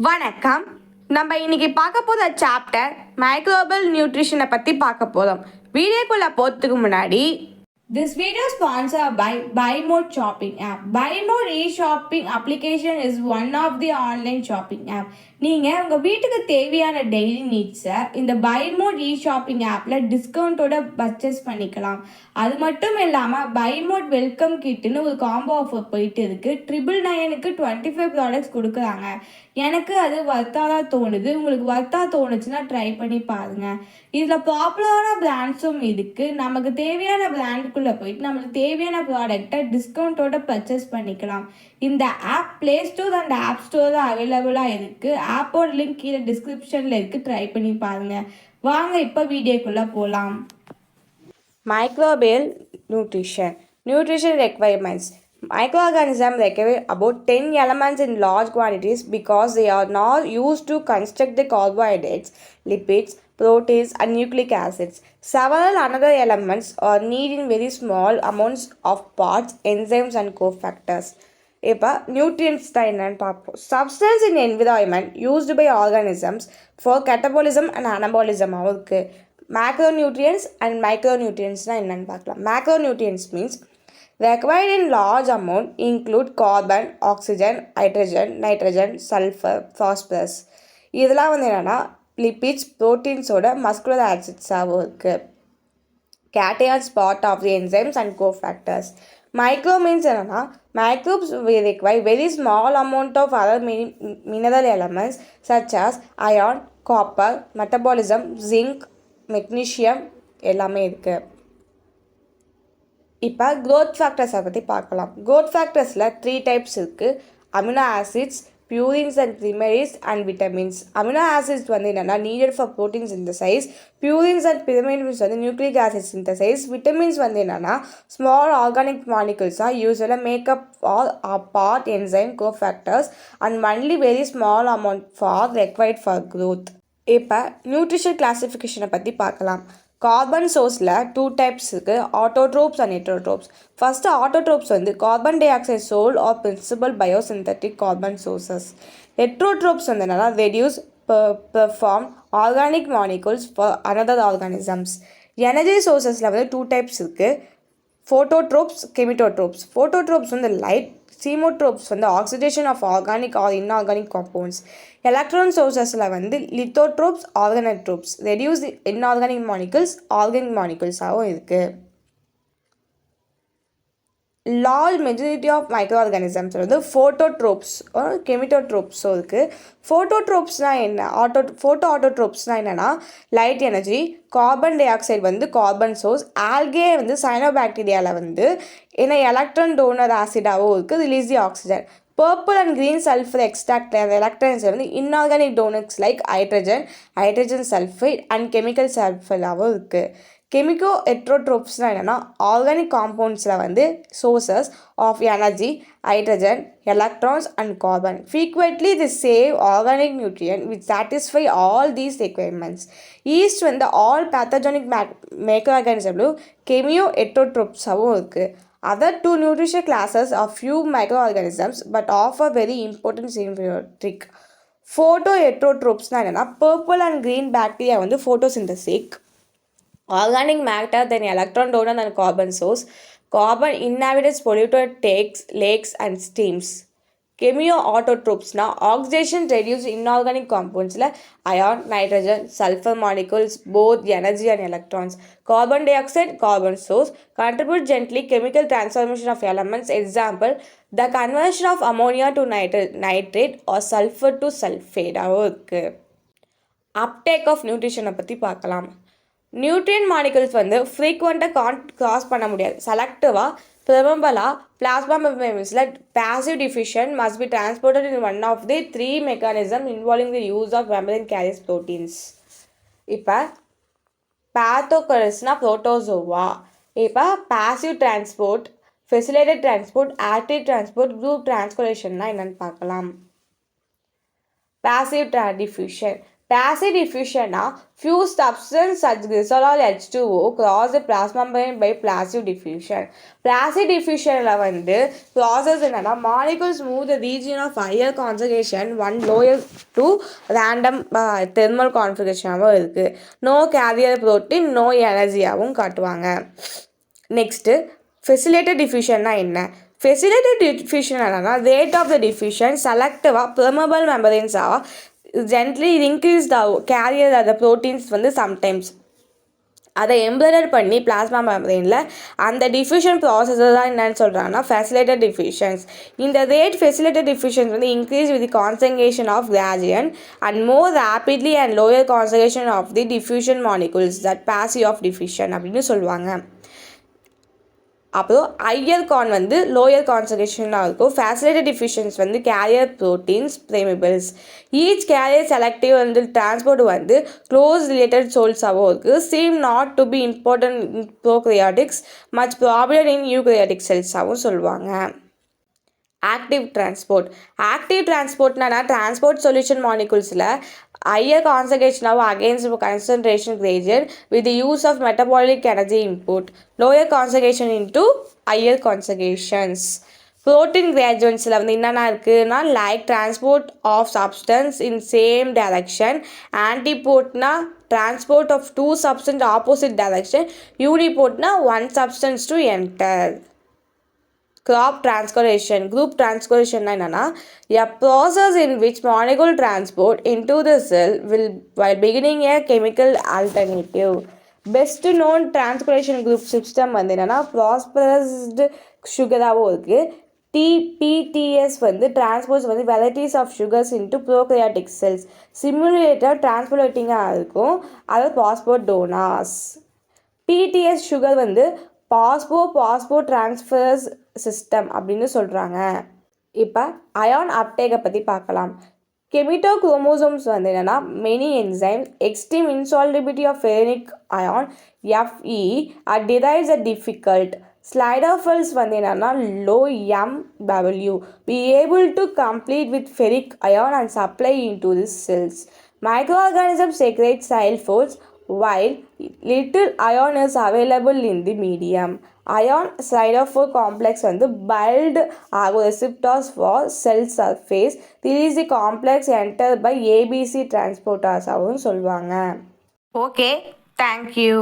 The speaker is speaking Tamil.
வணக்கம். நம்ம இன்னைக்கு பார்க்க போகிற சாப்டர் மைக்ரோபியல் நியூட்ரிஷனை பற்றி பார்க்க போகிறோம். வீடியோக்குள்ளே போகிறதுக்கு முன்னாடி this video is sponsored by BuyMote shopping app. BuyMote e-shopping application is one of the online shopping app. நீங்கள் உங்கள் வீட்டுக்கு தேவையான டெய்லி நீட்ஸை இந்த BuyMote e-shopping ஆப்பில் டிஸ்கவுண்ட்டோட பர்ச்சேஸ் பண்ணிக்கலாம். அது மட்டும் இல்லாமல் BuyMote வெல்கம் கிட்டுன்னு ஒரு காம்போ ஆஃபர் போயிட்டு இருக்குது. 999க்கு 25 ப்ராடக்ட்ஸ் கொடுக்குறாங்க. எனக்கு அது வர்த்தாக தோணுது. உங்களுக்கு வர்த்தாக தோணுச்சுன்னா ட்ரை பண்ணி பாருங்கள். இதில் பாப்புலரான பிராண்ட்ஸும் இருக்குது. நமக்கு தேவையான பிராண்டுக்குள்ளே போயிட்டு நம்மளுக்கு தேவையான ப்ராடக்டை டிஸ்கவுண்ட்டோட பர்ச்சேஸ் பண்ணிக்கலாம். இந்த app play store and app ஸ்டோரில் அவைலபிளாக இருக்குது. ஆப்போட லிங்க் கீழே டிஸ்கிரிப்ஷனில் இருக்குது. ட்ரை பண்ணி பாருங்கள். வாங்க இப்போ வீடியோக்குள்ளே போகலாம். Microbial nutrition requirements. Microorganisms require about 10 elements in large quantities because they are not used to construct the carbohydrates, lipids, proteins and nucleic acids. Several other elements are needed in very small amounts of parts, enzymes and cofactors. இப்போ நியூட்ரியன்ஸ் தான் என்னன்னு பார்ப்போம். Substance in environment used by organisms for catabolism and அனபாலிசமாகவும் இருக்குது. மேக்ரோநியூட்ரியன்ஸ் அண்ட் மைக்ரோநியூட்ரியன்ஸ்னால் என்னென்னு பார்க்கலாம். Macronutrients means required in large amount include carbon, oxygen, hydrogen, nitrogen, sulfur, phosphorus. இதெல்லாம் வந்து என்னென்னா லிப்பிட்ஸ், ப்ரோட்டீன்ஸோட மஸ்குலர் ஆசிட்ஸாகவும் இருக்குது. Cations part of the enzymes and cofactors. Micro means என்னென்னா microbes will require very small amount of other mineral elements such as iron, copper, metabolism, zinc, magnesium எல்லாமே இருக்குது. இப்போ க்ரோத் ஃபேக்டர்ஸை பற்றி பார்க்கலாம். க்ரோத் ஃபேக்டர்ஸில் 3 டைப்ஸ் இருக்குது. Amino acids, purines and pyrimidines and vitamins. Amino acids வந்து என்னென்னா needed for protein synthesis. Purines and pyrimidines வந்து நியூக்ளிக் ஆசிட் சிந்தசைஸ். விட்டமின்ஸ் வந்து என்னென்னா ஸ்மால் ஆர்கானிக் மாலிகுல்ஸாக யூஸ்வலாக make up or part enzyme cofactors and only very small amount for required for growth. இப்போ நியூட்ரிஷன் கிளாஸிஃபிகேஷனை பற்றி பார்க்கலாம். கார்பன் சோர்ஸில் 2 டைப்ஸ் இருக்குது. Autotrophs and heterotrophs. First autotrophs வந்து carbon dioxide sole or principal biosynthetic carbon sources. Heterotrophs வந்து என்னன்னா reduce perform organic molecules for another organisms. Energy சோர்சஸில் வந்து 2 டைப்ஸ் இருக்குது. ஃபோட்டோட்ரோப்ஸ், கெமிட்டோட்ரோப்ஸ். ஃபோட்டோட்ரோப்ஸ் வந்து லைட், சீமோட்ரோப்ஸ் வந்து oxidation of organic or inorganic compounds. Electron சோர்சஸில் வந்து lithotrophs, organotrophs reduce inorganic molecules organic மாலிகுல்ஸாகவும் இருக்குது. Large majority of microorganisms வந்து ஃபோட்டோட்ரோப்ஸ் கெமிட்டோட்ரோப்ஸும் இருக்குது. ஃபோட்டோட்ரோப்ஸ்னால் என்ன? ஆட்டோட்ரோப்ஸ்னால் என்னென்னா light energy, carbon dioxide வந்து கார்பன் சோர்ஸ். ஆல்கே வந்து சைனோபாக்டீரியாவில் வந்து ஏன்னா எலக்ட்ரான் டோனர் ஆசிடாகவும் இருக்குது, release the oxygen. Purple and green sulphur extract electrons வந்து inorganic donors like hydrogen sulphide and chemical சல்ஃபராகவும் இருக்குது. கெமிக்கோ ஹெட்ரோட்ரோப்ஸ்னால் என்னென்னா ஆர்கானிக் காம்பவுண்ட்ஸில் வந்து sources of energy, hydrogen, electrons and carbon. Frequently the same organic nutrient which satisfy all these requirements. Yeast வந்து ஆல் பேத்தஜெனிக் மைக்ரோ ஆர்கானிசம்லும் கெமியோ ஹெட்ரோட்ரோப்ஸாகவும் இருக்குது. Other 2 nutrition classes are few microorganisms but offer very important symbiotic. Photoheterotrophs என்னன்னா purple and green bacteria வந்து photosynthetic. Organic matter then electron donor and carbon source. Carbon inhabits polluted lakes and streams. Chemioautotrophs oxidation reduce inorganic compounds like iron, nitrogen, sulfur molecules, both energy and electrons. Carbon dioxide, carbon source, contribute gently chemical transformation of elements. Example, the conversion of ammonia to nitrate or sulfur to sulfate. Uptake of nutrition பற்றி பார்க்கலாம். நியூட்ரியன் மாலிகுல்ஸ் வந்து ஃப்ரீக்வெண்ட்டாக கிராஸ் பண்ண முடியாது. செலக்டிவாக பெரும்பாலாக plasma மெம்பரன்ஸில் passive diffusion must be transported in one of the 3 mechanisms involving the use of membrane carriers proteins. இப்போ பேத்தோகரஸ்னா புரோட்டோசோவா. இப்போ passive transport, facilitated transport, active transport, group transportationனா என்னென்னு பார்க்கலாம். passive diffusion. Passive diffusion few substances such glycerol or H2O cross the plasma membrane by passive diffusion. Passive diffusion வந்து process என்னன்னா molecules move the region of higher concentration one lower to random thermal configuration இருக்கு. No carrier protein, no energy காட்டுவாங்க. நெக்ஸ்ட்டு ஃபெசிலேட்டட் டிஃப்யூஷன்னா என்ன? ஃபெசிலேட்டட் டிஃப்யூஷன் என்னன்னா ரேட் ஆஃப் த டிஃப்யூஷன் செலக்டிவாக பெர்மபிள் மெம்பரேன்ஸாக ஜென்ட்லி இன்க்ரீஸ்ட் ஆகும் கேரியர் அந்த ப்ரோட்டீன்ஸ் வந்து சம்டைம்ஸ் அதை எம்ப்ராய்டர் பண்ணி பிளாஸ்மா மெம்பரேனில் அந்த டிஃப்யூஷன் ப்ராசஸை தான் என்னன்னு சொல்கிறாங்கன்னா ஃபெசிலேட்டட் டிஃப்யூஷன்ஸ். இந்த ரேட் ஃபெசிலேட்டட் டிஃப்யூஷன்ஸ் வந்து increase with concentration of gradient and more rapidly and lower concentration of the diffusion molecules that passive of diffusion அப்படின்னு சொல்லுவாங்க. அப்புறம் ஹையர் வந்து லோயர் கான்சன்ட்ரேஷனாக இருக்கும். ஃபேசிலேட்டட் டிஃப்யூஷன்ஸ் வந்து carrier proteins permeables. Each carrier selective வந்து டிரான்ஸ்போர்ட் வந்து க்ளோஸ் ரிலேட்டட் சோல்ஸாகவும் இருக்குது. Seem not to be important in prokaryotics much problem in eukaryotic செல்ஸாகவும் சொல்லுவாங்க. ஆக்டிவ் டிரான்ஸ்போர்ட்னா டிரான்ஸ்போர்ட் சொல்யூஷன் மாலிகுல்ஸில் higher concentration of against concentration gradient with the use of metabolic energy input, lower concentration into higher concentrations. Protein gradients வந்து என்னென்ன இருக்குன்னா like transport of substance in same direction, ஆன்டிபோட்னா transport of two substance opposite direction, யூனிபோட்னா one substance to enter. Group translocation என்னன்னா a process in which molecule transport into the cell will while beginning a chemical alternative. Best known translocation group system வந்து என்னன்னா processed sugarாகவும் இருக்குது. PTS வந்து transports வந்து varieties of sugars into prokaryotic cells. Simulator transportingகாக இருக்கும். அது phosphodonas. PTS சுகர் வந்து பாஸ்போ டிரான்ஸ்ஃபர்ஸ் சிஸ்டம் அப்படின்னு சொல்கிறாங்க. இப்போ அயான் அப்டேக்கை பற்றி பார்க்கலாம். கெமிட்டோ குரோமோசோம்ஸ் வந்து என்னென்னா many enzyme extreme insolubility of ferric ion FE drives a difficult. Siderophores வந்து என்னென்னா low MW be able to complete with ferric ion and supply into the cells. Microorganisms secrete sulfates while little iron is available in the medium. Ion sulfur complex வந்து bind ஆகும் receptors for cell surface. Release the complex entered by ABC transporters ஆகவும் சொல்லுவாங்க. Okay, thank you.